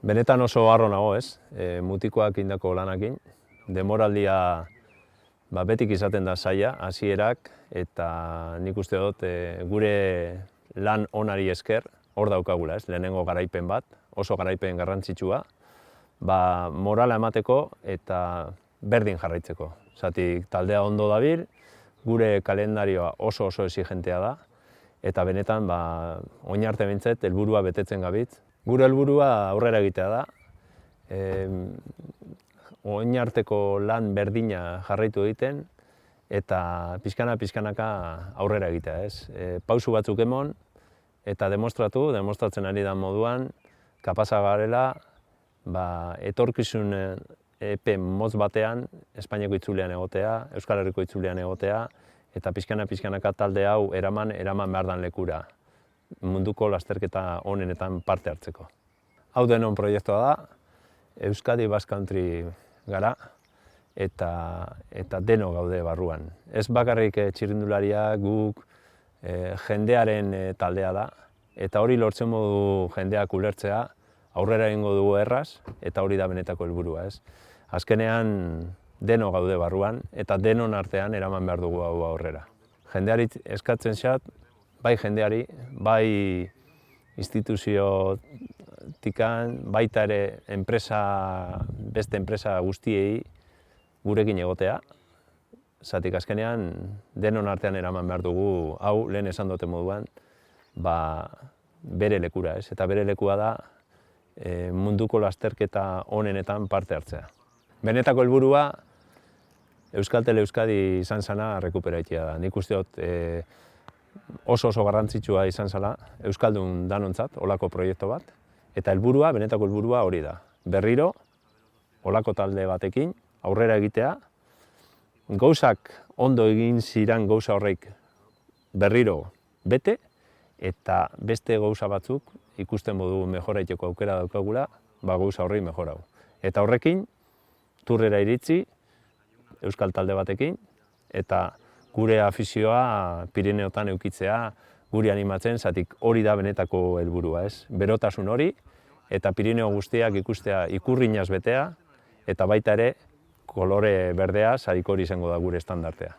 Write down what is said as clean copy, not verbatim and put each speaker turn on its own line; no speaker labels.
Benetan oso harro nago, ez? Mutikoak indako lanakin. Demoraldia betik izaten da zaila, hasierak, eta nik uste dut gure lan onari esker, hor daukagula, ez? Lehenengo garaipen bat, oso garaipen garrantzitsua, morala emateko eta berdin jarraitzeko. Zatik taldea ondo dabil, gure kalendarioa oso exigentea da, eta benetan, oin arte bintzet, helburua betetzen gabitz. Gure helburua aurrera egitea da, oin arteko lan berdina jarraitu egiten, eta pixkanaka aurrera egitea, ez? Pausu batzuk emon, eta demostratzen ari da moduan, kapasa garela, etorkizun epe motz batean, Espainiako itzulean egotea, Euskal Herriko itzulean egotea, eta pixkanaka talde hau eraman behar dan lekura, munduko lasterketa honenetan parte hartzeko. Hau denon proiektua da, Euskadi Basque Country gara, eta deno gaude barruan. Ez bakarrik txirrindulariak, guk, jendearen taldea da, eta hori lortzen modu jendeak ulertzea, aurrera egingo dugu erraz, eta hori da benetako helburua, ez? Azkenean deno gaude barruan, eta denon artean eraman behar dugu hau aurrera. Jendeari eskatzen xat, bai jendeari, bai instituziotikan, baita ere beste enpresa guztiei gurekin egotea. Zatik azkenean denon artean eraman behar dugu, hau lehen esan dute moduan, bere lekura, ez? Eta bere lekua da munduko lasterketa honenetan parte hartzea. Benetako helburua Euskaltel Euskadi izan zana rekuperaitea da. Nik uste dut oso garrantzitsua izan zala Euskaldun danontzat, olako proiektu bat, eta benetako helburua hori da. Berriro, olako talde batekin, aurrera egitea, gauzak ondo egin ziran gauza horreik berriro bete, eta beste gauza batzuk ikusten modu mejoraiteko aukera daukagula, gauza horrei mejorau. Eta horrekin, turrera iritsi, Euskal talde batekin, eta gure afizioa Pirineotan eukitzea guri animatzen, zatik hori da benetako helburua, ez? Berotasun hori, eta Pirineo guztiak ikustea ikurrinaz betea, eta baita ere kolore berdea, zarik hori izango da gure estandartea.